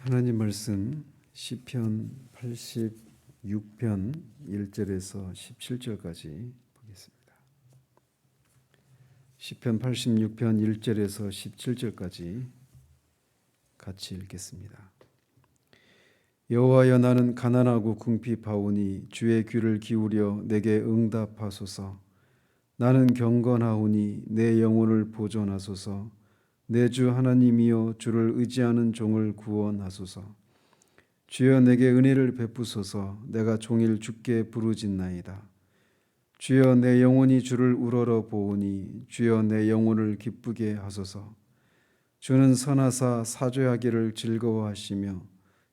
하나님 말씀 시편 86편 1절에서 17절까지 보겠습니다. 시편 86편 1절에서 17절까지 같이 읽겠습니다. 여호와여, 나는 가난하고 궁핍하오니 주의 귀를 기울여 내게 응답하소서. 나는 경건하오니 내 영혼을 보존하소서. 내 주 하나님이여, 주를 의지하는 종을 구원하소서. 주여, 내게 은혜를 베푸소서. 내가 종일 주께 부르짖나이다. 주여, 내 영혼이 주를 우러러 보오니 주여, 내 영혼을 기쁘게 하소서. 주는 선하사 사죄하기를 즐거워하시며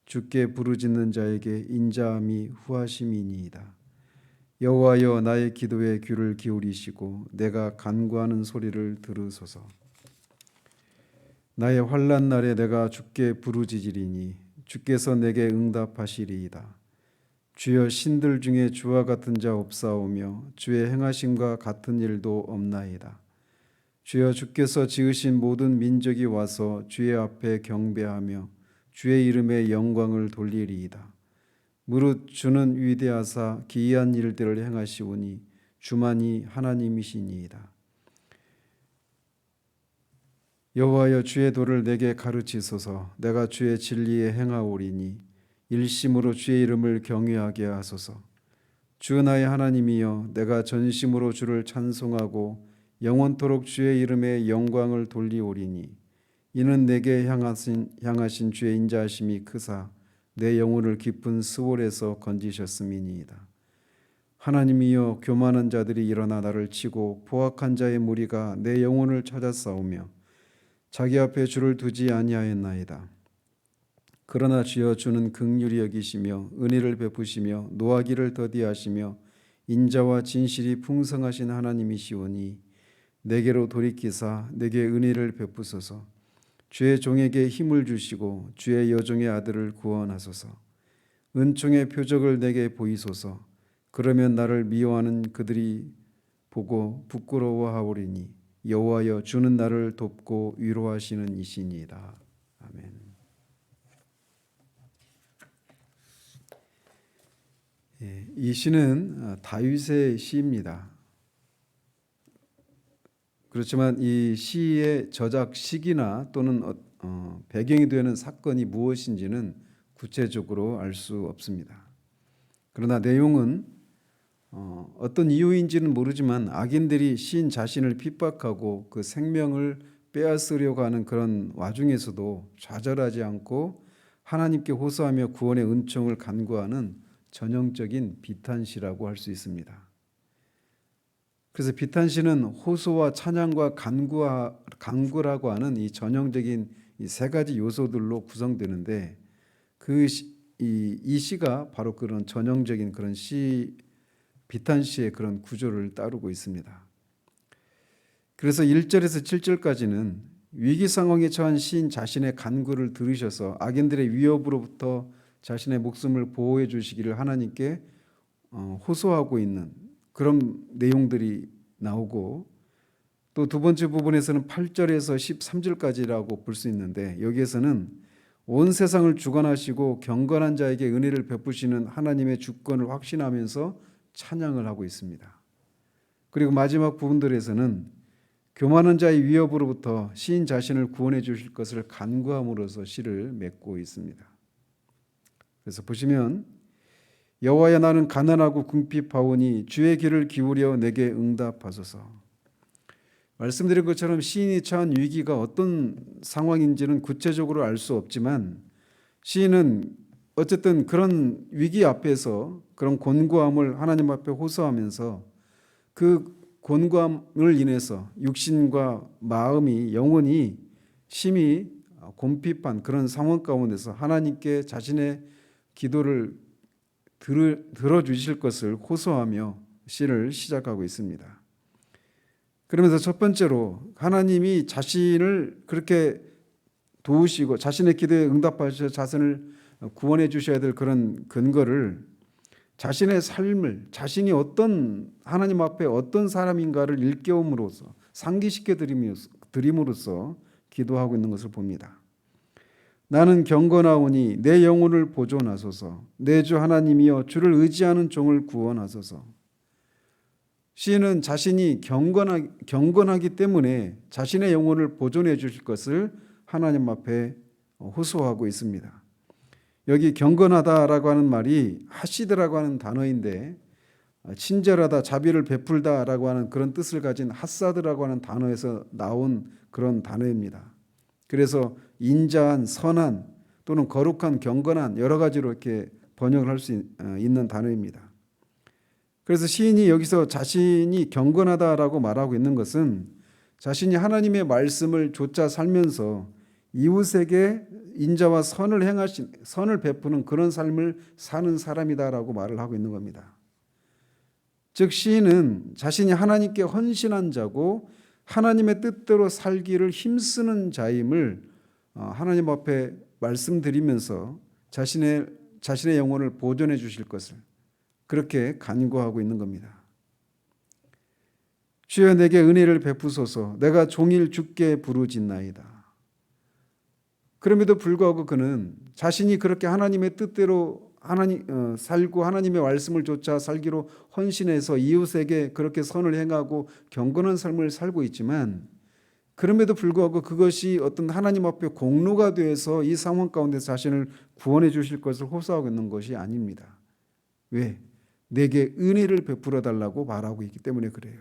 주께 부르짖는 자에게 인자함이 후하심이니이다. 여호와여, 나의 기도에 귀를 기울이시고 내가 간구하는 소리를 들으소서. 나의 환난 날에 내가 주께 부르짖으리니 주께서 내게 응답하시리이다. 주여, 신들 중에 주와 같은 자 없사오며 주의 행하심과 같은 일도 없나이다. 주여, 주께서 지으신 모든 민족이 와서 주의 앞에 경배하며 주의 이름에 영광을 돌리리이다. 무릇 주는 위대하사 기이한 일들을 행하시오니 주만이 하나님이시니이다. 여호와여, 주의 도를 내게 가르치소서. 내가 주의 진리에 행하오리니 일심으로 주의 이름을 경외하게 하소서. 주 나의 하나님이여, 내가 전심으로 주를 찬송하고 영원토록 주의 이름에 영광을 돌리오리니 이는 내게 향하신 주의 인자하심이 크사 내 영혼을 깊은 스올에서 건지셨음이니이다. 하나님이여, 교만한 자들이 일어나 나를 치고 포악한 자의 무리가 내 영혼을 찾아 싸우며 자기 앞에 주를 두지 아니하였나이다. 그러나 주여, 주는 긍휼히 여기시며 은혜를 베푸시며 노하기를 더디하시며 인자와 진실이 풍성하신 하나님이시오니 내게로 돌이키사 내게 은혜를 베푸소서. 주의 종에게 힘을 주시고 주의 여종의 아들을 구원하소서. 은총의 표적을 내게 보이소서. 그러면 나를 미워하는 그들이 보고 부끄러워하오리니 여호와여, 주는 나를 돕고 위로하시는 이시니이다. 아멘. 이 시는 다윗의 시입니다. 그렇지만 이 시의 저작 시기나 또는 배경이 되는 사건이 무엇인지는 구체적으로 알 수 없습니다. 그러나 내용은 어떤 이유인지는 모르지만 악인들이 시인 자신을 핍박하고 그 생명을 빼앗으려고 하는 그런 와중에서도 좌절하지 않고 하나님께 호소하며 구원의 은총을 간구하는 전형적인 비탄시라고 할 수 있습니다. 그래서 비탄시는 호소와 찬양과 간구라고 하는 이 전형적인 이 세 가지 요소들로 구성되는데 이 시가 바로 그런 전형적인 그런 비탄시의 그런 구조를 따르고 있습니다. 그래서 1절에서 7절까지는 위기 상황에 처한 시인 자신의 간구를 들으셔서 악인들의 위협으로부터 자신의 목숨을 보호해 주시기를 하나님께 호소하고 있는 그런 내용들이 나오고, 또 두 번째 부분에서는 8절에서 13절까지라고 볼 수 있는데 여기에서는 온 세상을 주관하시고 경건한 자에게 은혜를 베푸시는 하나님의 주권을 확신하면서 찬양을 하고 있습니다. 그리고 마지막 부분들에서는 교만한 자의 위협으로부터 시인 자신을 구원해 주실 것을 간구함으로써 시를 맺고 있습니다. 그래서 보시면 여호와여, 나는 가난하고 궁핍하오니 주의 귀를 기울여 내게 응답하소서. 말씀드린 것처럼 시인이 처한 위기가 어떤 상황인지는 구체적으로 알 수 없지만 시인은 어쨌든 그런 위기 앞에서 그런 곤고함을 하나님 앞에 호소하면서 그 곤고함을 인해서 육신과 마음이 영혼이 심히 곤핍한 그런 상황 가운데서 하나님께 자신의 기도를 들어주실 것을 호소하며 시를 시작하고 있습니다. 그러면서 첫 번째로 하나님이 자신을 그렇게 도우시고 자신의 기도에 응답하셔서 자신을 구원해 주셔야 될 그런 근거를 자신의 삶을 자신이 어떤 하나님 앞에 어떤 사람인가를 일깨움으로써 상기시켜 드림으로써 기도하고 있는 것을 봅니다. 나는 경건하오니 내 영혼을 보존하소서. 내 주 하나님이여 주를 의지하는 종을 구원하소서. 시인은 자신이 경건하기 때문에 자신의 영혼을 보존해 주실 것을 하나님 앞에 호소하고 있습니다. 여기 경건하다라고 하는 말이 하시드라고 하는 단어인데 친절하다, 자비를 베풀다라고 하는 그런 뜻을 가진 하사드라고 하는 단어에서 나온 그런 단어입니다. 그래서 인자한, 선한 또는 거룩한, 경건한 여러 가지로 이렇게 번역을 할 수 있는 단어입니다. 그래서 시인이 여기서 자신이 경건하다라고 말하고 있는 것은 자신이 하나님의 말씀을 좇아 살면서 이웃에게 인자와 선을 베푸는 그런 삶을 사는 사람이다라고 말을 하고 있는 겁니다. 즉 시인은 자신이 하나님께 헌신한 자고 하나님의 뜻대로 살기를 힘쓰는 자임을 하나님 앞에 말씀드리면서 자신의 영혼을 보존해 주실 것을 그렇게 간구하고 있는 겁니다. 주여 내게 은혜를 베푸소서. 내가 종일 주께 부르짖나이다. 그럼에도 불구하고 그는 자신이 그렇게 하나님의 뜻대로 살고 하나님의 말씀을 좇아 살기로 헌신해서 이웃에게 그렇게 선을 행하고 경건한 삶을 살고 있지만 그럼에도 불구하고 그것이 어떤 하나님 앞에 공로가 되어서 이 상황 가운데 자신을 구원해 주실 것을 호소하고 있는 것이 아닙니다. 왜? 내게 은혜를 베풀어 달라고 말하고 있기 때문에 그래요.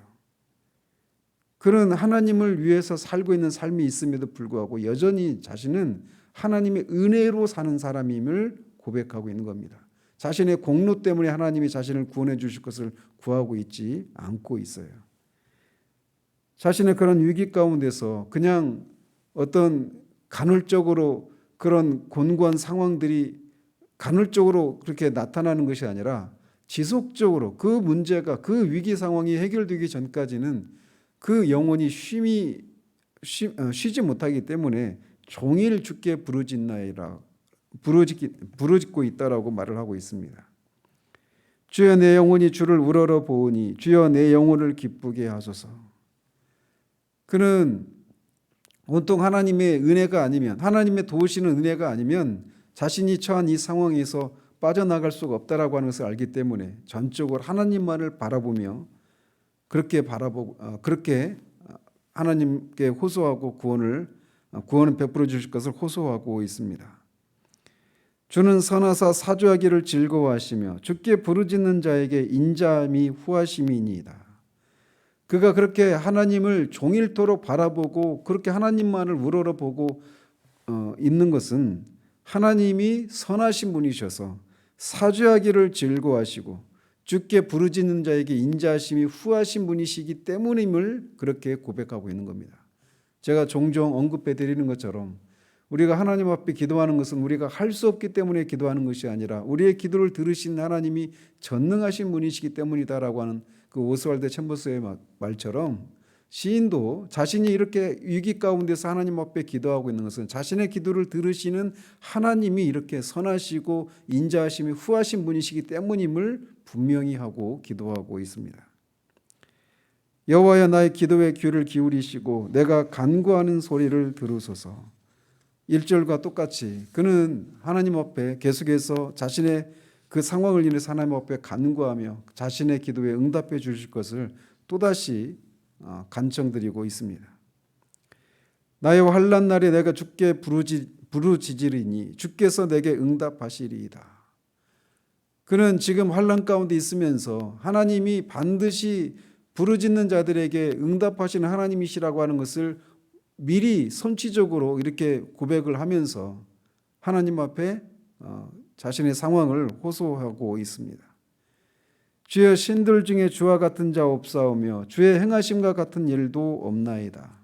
그는 하나님을 위해서 살고 있는 삶이 있음에도 불구하고 여전히 자신은 하나님의 은혜로 사는 사람임을 고백하고 있는 겁니다. 자신의 공로 때문에 하나님이 자신을 구원해 주실 것을 구하고 있지 않고 있어요. 자신의 그런 위기 가운데서 그냥 어떤 간헐적으로 그런 곤고한 상황들이 간헐적으로 그렇게 나타나는 것이 아니라 지속적으로 그 문제가 그 위기 상황이 해결되기 전까지는 그 영혼이 쉬지 못하기 때문에 종일 주께 부르짖고 있다라고 말을 하고 있습니다. 주여 내 영혼이 주를 우러러 보오니 주여 내 영혼을 기쁘게 하소서. 그는 온통 하나님의 은혜가 아니면 하나님의 도우시는 은혜가 아니면 자신이 처한 이 상황에서 빠져나갈 수가 없다라고 하는 것을 알기 때문에 전적으로 하나님만을 바라보며 그렇게 하나님께 호소하고 구원을 베풀어 주실 것을 호소하고 있습니다. 주는 선하사 사주하기를 즐거워하시며 주께 부르짖는 자에게 인자함이 후하심이니이다. 그가 그렇게 하나님을 종일토록 바라보고 그렇게 하나님만을 우러러보고 있는 것은 하나님이 선하신 분이셔서 사주하기를 즐거워하시고 주께 부르짖는 자에게 인자하심이 후하신 분이시기 때문임을 그렇게 고백하고 있는 겁니다. 제가 종종 언급해 드리는 것처럼 우리가 하나님 앞에 기도하는 것은 우리가 할 수 없기 때문에 기도하는 것이 아니라 우리의 기도를 들으신 하나님이 전능하신 분이시기 때문이다라고 하는 그 오스왈드 챔버스의 말처럼 시인도 자신이 이렇게 위기 가운데서 하나님 앞에 기도하고 있는 것은 자신의 기도를 들으시는 하나님이 이렇게 선하시고 인자하심이 후하신 분이시기 때문임을 분명히 하고 기도하고 있습니다. 여호와여 나의 기도에 귀를 기울이시고 내가 간구하는 소리를 들으소서. 1절과 똑같이 그는 하나님 앞에 계속해서 자신의 그 상황을 인해서 하나님 앞에 간구하며 자신의 기도에 응답해 주실 것을 또다시 간청드리고 있습니다. 나의 환난 날에 내가 주께 부르짖으리니 주께서 내게 응답하시리이다. 그는 지금 환난 가운데 있으면서 하나님이 반드시 부르짖는 자들에게 응답하시는 하나님이시라고 하는 것을 미리 선취적으로 이렇게 고백을 하면서 하나님 앞에 자신의 상황을 호소하고 있습니다. 주여 신들 중에 주와 같은 자 없사오며 주의 행하심과 같은 일도 없나이다.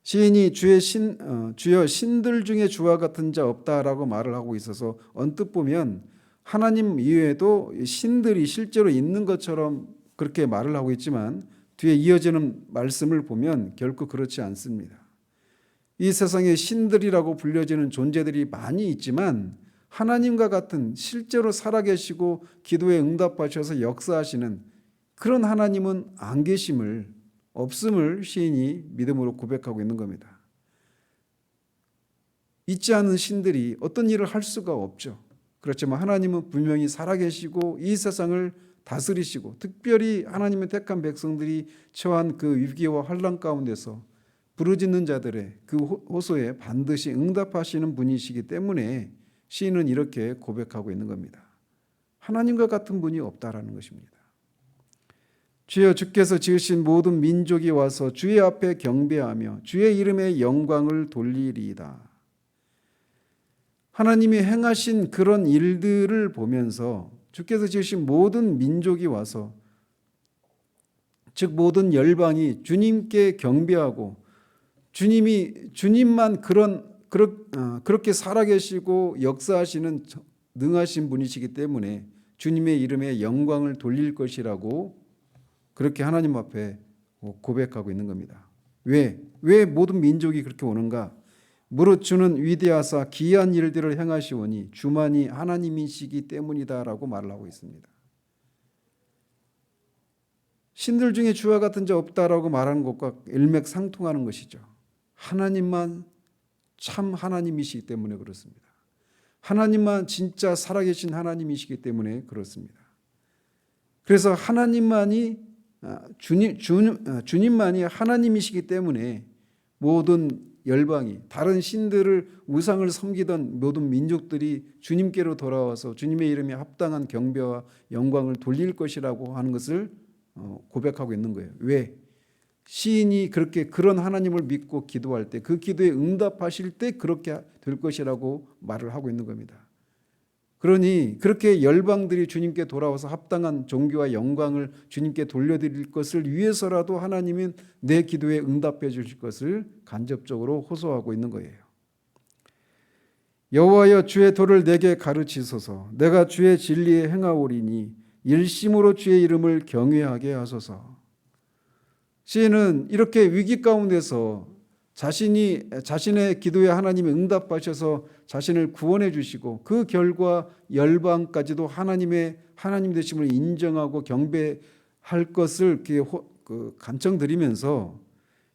시인이 주여 신들 중에 주와 같은 자 없다라고 말을 하고 있어서 언뜻 보면 하나님 이외에도 신들이 실제로 있는 것처럼 그렇게 말을 하고 있지만 뒤에 이어지는 말씀을 보면 결코 그렇지 않습니다. 이 세상에 신들이라고 불려지는 존재들이 많이 있지만 하나님과 같은 실제로 살아계시고 기도에 응답하셔서 역사하시는 그런 하나님은 안 계심을, 없음을 시인이 믿음으로 고백하고 있는 겁니다. 있지 않은 신들이 어떤 일을 할 수가 없죠. 그렇지만 하나님은 분명히 살아계시고 이 세상을 다스리시고 특별히 하나님의 택한 백성들이 처한 그 위기와 환난 가운데서 부르짖는 자들의 그 호소에 반드시 응답하시는 분이시기 때문에 시인은 이렇게 고백하고 있는 겁니다. 하나님과 같은 분이 없다라는 것입니다. 주여, 주께서 지으신 모든 민족이 와서 주의 앞에 경배하며 주의 이름의 영광을 돌리리이다. 하나님이 행하신 그런 일들을 보면서 주께서 지으신 모든 민족이 와서, 즉 모든 열방이 주님께 경배하고 주님만 그렇게 살아계시고 역사하시는 능하신 분이시기 때문에 주님의 이름에 영광을 돌릴 것이라고 그렇게 하나님 앞에 고백하고 있는 겁니다. 왜 모든 민족이 그렇게 오는가? 무릇 주는 위대하사 기이한 일들을 행하시오니 주만이 하나님이시기 때문이다라고 말을 하고 있습니다. 신들 중에 주와 같은 자 없다라고 말하는 것과 일맥상통하는 것이죠. 하나님만 참 하나님이시기 때문에 그렇습니다. 하나님만 진짜 살아계신 하나님이시기 때문에 그렇습니다. 그래서 하나님만이 주님만이 하나님이시기 때문에 모든 열방이 다른 신들을 우상을 섬기던 모든 민족들이 주님께로 돌아와서 주님의 이름에 합당한 경배와 영광을 돌릴 것이라고 하는 것을 고백하고 있는 거예요. 왜? 시인이 그런 하나님을 믿고 기도할 때 그 기도에 응답하실 때 그렇게 될 것이라고 말을 하고 있는 겁니다. 그러니 그렇게 열방들이 주님께 돌아와서 합당한 존귀와 영광을 주님께 돌려드릴 것을 위해서라도 하나님은 내 기도에 응답해 주실 것을 간접적으로 호소하고 있는 거예요. 여호와여, 주의 도를 내게 가르치소서. 내가 주의 진리에 행하오리니 일심으로 주의 이름을 경외하게 하소서. 시인은 이렇게 위기 가운데서 자신의 기도에 하나님이 응답하셔서 자신을 구원해 주시고 그 결과 열방까지도 하나님 되심을 인정하고 경배할 것을 간청드리면서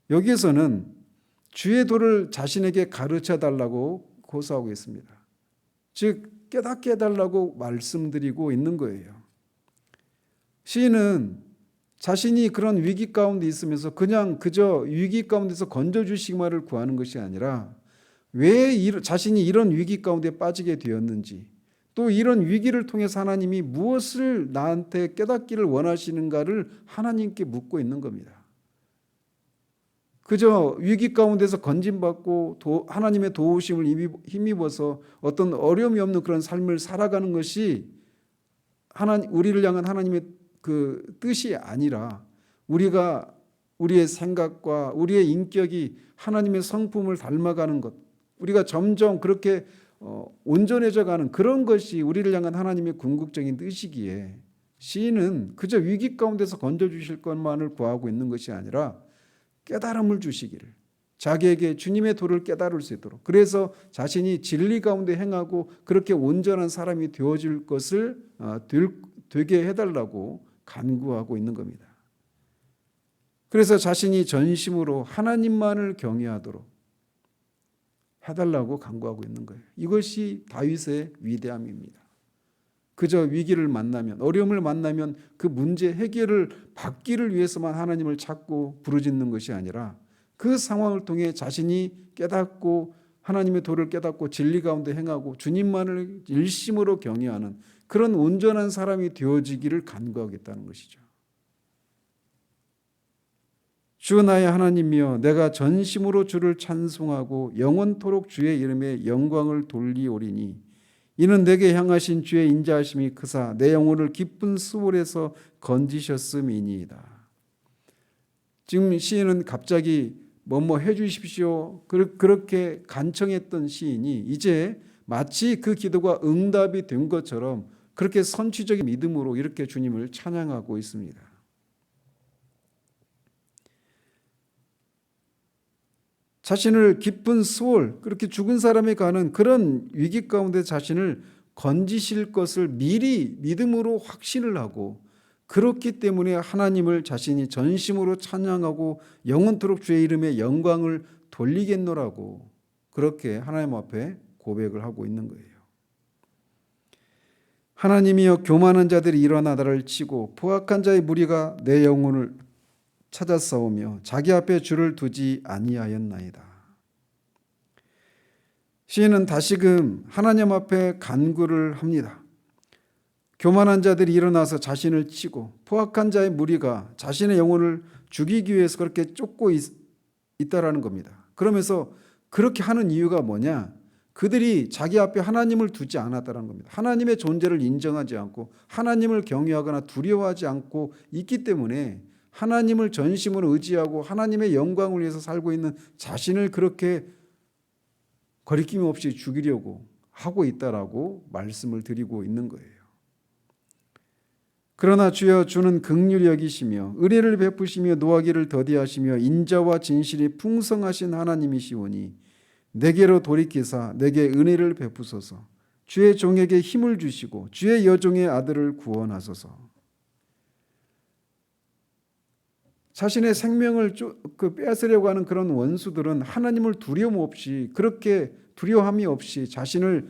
여기에서는 주의 도를 자신에게 가르쳐 달라고 고소하고 있습니다. 즉 깨닫게 해달라고 말씀드리고 있는 거예요. 시인은 자신이 그런 위기 가운데 있으면서 그저 위기 가운데서 건져주시기만을 구하는 것이 아니라 왜 자신이 이런 위기 가운데 빠지게 되었는지, 또 이런 위기를 통해서 하나님이 무엇을 나한테 깨닫기를 원하시는가를 하나님께 묻고 있는 겁니다. 그저 위기 가운데서 건짐받고 하나님의 도우심을 힘입어서 어떤 어려움이 없는 그런 삶을 살아가는 것이 우리를 향한 하나님의 그 뜻이 아니라 우리의 생각과 우리의 인격이 하나님의 성품을 닮아가는 것, 우리가 점점 그렇게 온전해져 가는 그런 것이 우리를 향한 하나님의 궁극적인 뜻이기에 시인은 그저 위기 가운데서 건져주실 것만을 구하고 있는 것이 아니라 깨달음을 주시기를, 자기에게 주님의 도를 깨달을 수 있도록, 그래서 자신이 진리 가운데 행하고 그렇게 온전한 사람이 되어질 것을 되게 해달라고 간구하고 있는 겁니다. 그래서 자신이 전심으로 하나님만을 경외하도록 해달라고 간구하고 있는 거예요. 이것이 다윗의 위대함입니다. 그저 위기를 만나면, 어려움을 만나면 그 문제 해결을 받기를 위해서만 하나님을 찾고 부르짖는 것이 아니라 그 상황을 통해 자신이 깨닫고 하나님의 도를 깨닫고 진리 가운데 행하고 주님만을 일심으로 경외하는 그런 온전한 사람이 되어지기를 간구하겠다는 것이죠. 주 나의 하나님이여, 내가 전심으로 주를 찬송하고 영원토록 주의 이름에 영광을 돌리오리니 이는 내게 향하신 주의 인자하심이 크사 내 영혼을 기쁜 수월에서 건지셨음이니이다. 지금 시인은 갑자기 뭐뭐 해주십시오 그렇게 간청했던 시인이 이제 마치 그 기도가 응답이 된 것처럼 그렇게 선취적인 믿음으로 이렇게 주님을 찬양하고 있습니다. 자신을 기쁜 수월, 그렇게 죽은 사람에 가는 그런 위기 가운데 자신을 건지실 것을 미리 믿음으로 확신을 하고, 그렇기 때문에 하나님을 자신이 전심으로 찬양하고 영원토록 주의 이름에 영광을 돌리겠노라고 그렇게 하나님 앞에 고백을 하고 있는 거예요. 하나님이여 교만한 자들이 일어나 나를 치고 포악한 자의 무리가 내 영혼을 찾아 싸우며 자기 앞에 줄을 두지 아니하였나이다. 시인은 다시금 하나님 앞에 간구를 합니다. 교만한 자들이 일어나서 자신을 치고 포악한 자의 무리가 자신의 영혼을 죽이기 위해서 그렇게 쫓고 있다라는 겁니다. 그러면서 그렇게 하는 이유가 뭐냐? 그들이 자기 앞에 하나님을 두지 않았다는 겁니다. 하나님의 존재를 인정하지 않고 하나님을 경외하거나 두려워하지 않고 있기 때문에 하나님을 전심으로 의지하고 하나님의 영광을 위해서 살고 있는 자신을 그렇게 거리낌 없이 죽이려고 하고 있다라고 말씀을 드리고 있는 거예요. 그러나 주여 주는 긍휼히 여기시며 은혜를 베푸시며 노하기를 더디하시며 인자와 진실이 풍성하신 하나님이시오니 내게로 돌이키사 내게 은혜를 베푸소서. 주의 종에게 힘을 주시고 주의 여종의 아들을 구원하소서. 자신의 생명을 빼앗으려고 하는 그런 원수들은 하나님을 두려움 없이 그렇게 두려움이 없이 자신을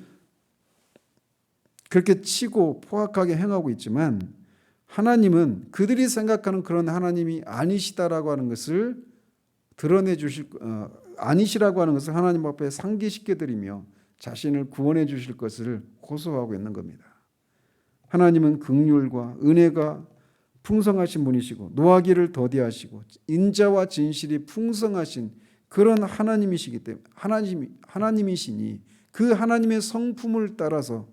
그렇게 치고 포악하게 행하고 있지만 하나님은 그들이 생각하는 그런 하나님이 아니시다라고 하는 것을 드러내 주실 아니시라고 하는 것을 하나님 앞에 상기시켜 드리며 자신을 구원해 주실 것을 호소하고 있는 겁니다. 하나님은 긍휼과 은혜가 풍성하신 분이시고 노하기를 더디하시고 인자와 진실이 풍성하신 그런 하나님이시기 때문에 하나님이시니 그 하나님의 성품을 따라서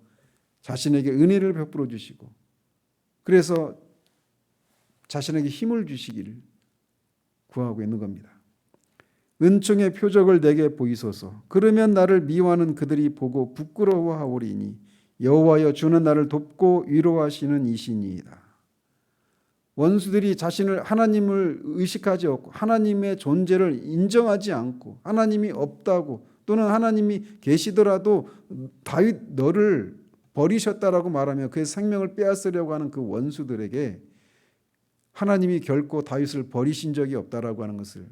자신에게 은혜를 베풀어 주시고 그래서 자신에게 힘을 주시기를 구하고 있는 겁니다. 은총의 표적을 내게 보이소서. 그러면 나를 미워하는 그들이 보고 부끄러워하오리니 여호와여 주는 나를 돕고 위로하시는 이시니이다. 원수들이 자신을 하나님을 의식하지 않고 하나님의 존재를 인정하지 않고 하나님이 없다고 또는 하나님이 계시더라도 다윗 너를 버리셨다라고 말하며 그의 생명을 빼앗으려고 하는 그 원수들에게 하나님이 결코 다윗을 버리신 적이 없다라고 하는 것을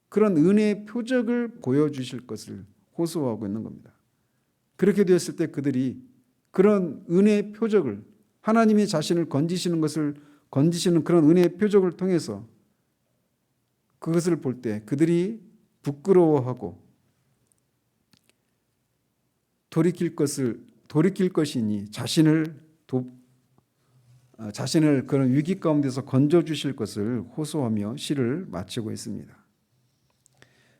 그런 은혜의 표적을 보여주실 것을 호소하고 있는 겁니다. 그렇게 되었을 때 그들이 그런 은혜의 표적을 하나님이 자신을 건지시는 그런 은혜의 표적을 통해서 그것을 볼 때 그들이 부끄러워하고 돌이킬 것이니 자신을 그런 위기 가운데서 건져주실 것을 호소하며 시를 마치고 있습니다.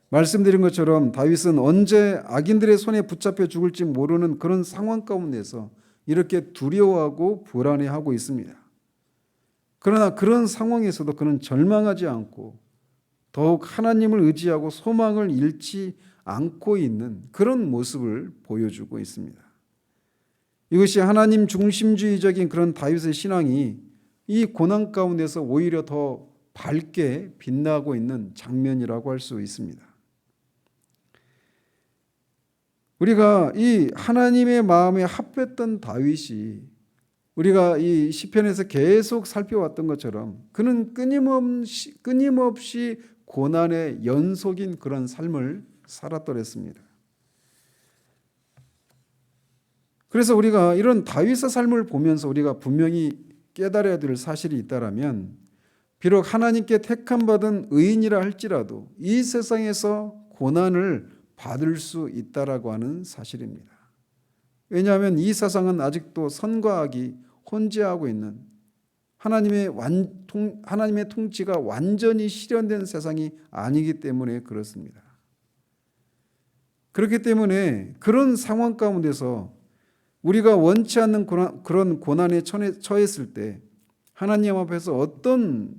말씀드린 것처럼 다윗은 언제 악인들의 손에 붙잡혀 죽을지 모르는 그런 상황 가운데서 이렇게 두려워하고 불안해하고 있습니다. 그러나 그런 상황에서도 그는 절망하지 않고 더욱 하나님을 의지하고 소망을 잃지 않고 있는 그런 모습을 보여주고 있습니다. 이것이 하나님 중심주의적인 그런 다윗의 신앙이 이 고난 가운데서 오히려 더 밝게 빛나고 있는 장면이라고 할 수 있습니다. 우리가 이 하나님의 마음에 합했던 다윗이 우리가 이 시편에서 계속 살펴왔던 것처럼 그는 끊임없이 고난의 연속인 그런 삶을 살았더랬습니다. 그래서 우리가 이런 다윗의 삶을 보면서 우리가 분명히 깨달아야 될 사실이 있다라면 비록 하나님께 택함 받은 의인이라 할지라도 이 세상에서 고난을 받을 수 있다라고 하는 사실입니다. 왜냐하면 이 세상은 아직도 선과 악이 혼재하고 있는 하나님의 통치가 완전히 실현된 세상이 아니기 때문에 그렇습니다. 그렇기 때문에 그런 상황 가운데서 우리가 원치 않는 그런 고난에 처했을 때 하나님 앞에서 어떤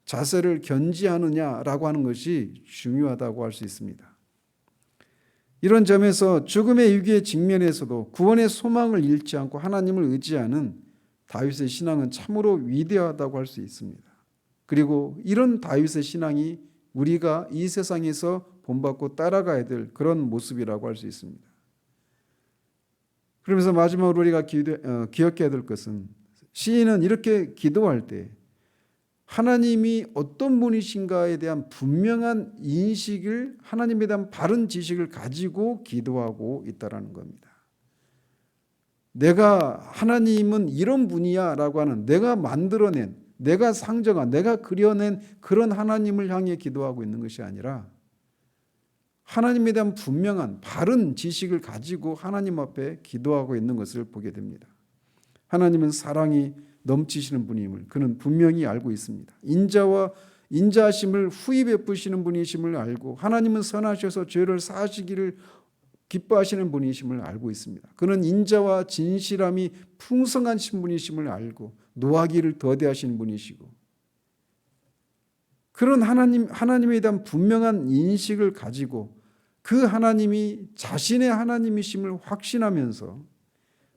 자세를 견지하느냐라고 하는 것이 중요하다고 할 수 있습니다. 이런 점에서 죽음의 위기에 직면해서도 구원의 소망을 잃지 않고 하나님을 의지하는 다윗의 신앙은 참으로 위대하다고 할 수 있습니다. 그리고 이런 다윗의 신앙이 우리가 이 세상에서 본받고 따라가야 될 그런 모습이라고 할 수 있습니다. 그러면서 마지막으로 우리가 기억해야 될 것은 시인은 이렇게 기도할 때 하나님이 어떤 분이신가에 대한 분명한 인식을, 하나님에 대한 바른 지식을 가지고 기도하고 있다라는 겁니다. 내가 하나님은 이런 분이야 라고 하는, 내가 만들어낸, 내가 상정한, 내가 그려낸 그런 하나님을 향해 기도하고 있는 것이 아니라 하나님에 대한 분명한 바른 지식을 가지고 하나님 앞에 기도하고 있는 것을 보게 됩니다. 하나님은 사랑이 넘치시는 분임을 그는 분명히 알고 있습니다. 인자하심을 후히 베푸시는 분이심을 알고, 하나님은 선하셔서 죄를 사하시기를 기뻐하시는 분이심을 알고 있습니다. 그는 인자와 진실함이 풍성하신 분이심을 알고 노하기를 더디하신 분이시고, 그런 하나님에 대한 분명한 인식을 가지고 그 하나님이 자신의 하나님이심을 확신하면서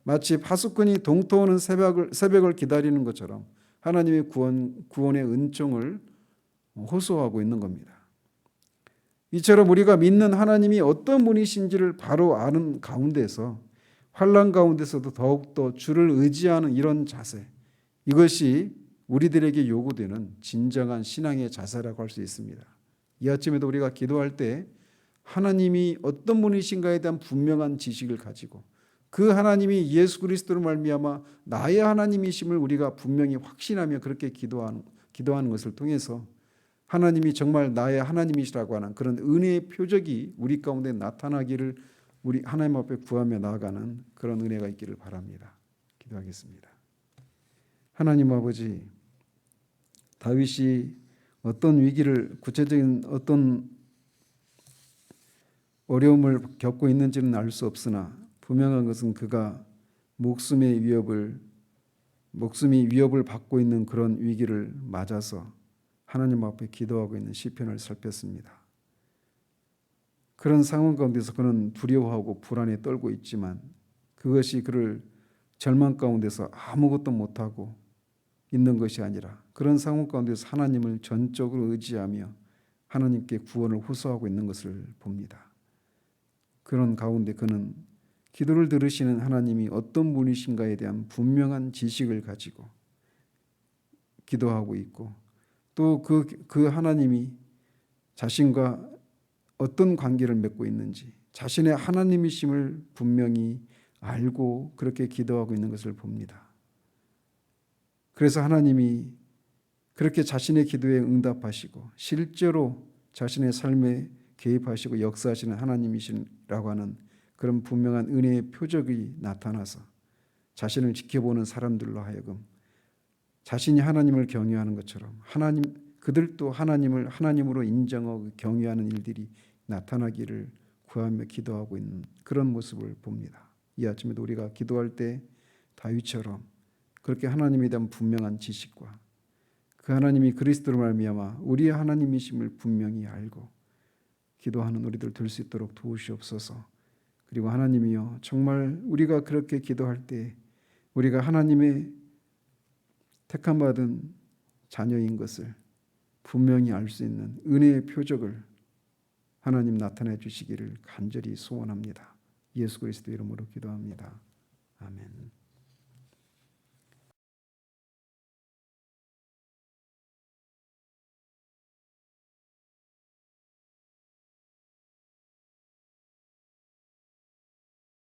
마치 파수꾼이 동토하는 새벽을 기다리는 것처럼 하나님의 구원의 은총을 호소하고 있는 겁니다. 이처럼 우리가 믿는 하나님이 어떤 분이신지를 바로 아는 가운데서, 환난 가운데서도 더욱더 주를 의지하는 이런 자세, 이것이 우리들에게 요구되는 진정한 신앙의 자세라고 할 수 있습니다. 이 아침에도 우리가 기도할 때 하나님이 어떤 분이신가에 대한 분명한 지식을 가지고 그 하나님이 예수 그리스도로 말미암아 나의 하나님이심을 우리가 분명히 확신하며 그렇게 기도하는 것을 통해서 하나님이 정말 나의 하나님이시라고 하는 그런 은혜의 표적이 우리 가운데 나타나기를 우리 하나님 앞에 구하며 나아가는 그런 은혜가 있기를 바랍니다. 기도하겠습니다. 하나님 아버지, 다윗이 어떤 위기를, 구체적인 어떤 어려움을 겪고 있는지는 알 수 없으나 분명한 것은 그가 목숨이 위협을 받고 있는 그런 위기를 맞아서 하나님 앞에 기도하고 있는 시편을 살폈습니다. 그런 상황 가운데서 그는 두려워하고 불안에 떨고 있지만 그것이 그를 절망 가운데서 아무것도 못하고 있는 것이 아니라 그런 상황 가운데서 하나님을 전적으로 의지하며 하나님께 구원을 호소하고 있는 것을 봅니다. 그런 가운데 그는 기도를 들으시는 하나님이 어떤 분이신가에 대한 분명한 지식을 가지고 기도하고 있고, 또 그 하나님이 자신과 어떤 관계를 맺고 있는지 자신의 하나님이심을 분명히 알고 그렇게 기도하고 있는 것을 봅니다. 그래서 하나님이 그렇게 자신의 기도에 응답하시고 실제로 자신의 삶에 개입하시고 역사하시는 하나님이시라고 하는 그런 분명한 은혜의 표적이 나타나서 자신을 지켜보는 사람들로 하여금 자신이 하나님을 경외하는 것처럼 그들도 하나님을 하나님으로 인정하고 경외하는 일들이 나타나기를 구하며 기도하고 있는 그런 모습을 봅니다. 이 아침에도 우리가 기도할 때 다윗처럼 그렇게 하나님에 대한 분명한 지식과 그 하나님이 그리스도로 말미암아 우리의 하나님이심을 분명히 알고 기도하는 우리들 될 수 있도록 도우시옵소서. 그리고 하나님이여, 정말 우리가 그렇게 기도할 때 우리가 하나님의 택함받은 자녀인 것을 분명히 알 수 있는 은혜의 표적을 하나님 나타내 주시기를 간절히 소원합니다. 예수 그리스도 이름으로 기도합니다. 아멘.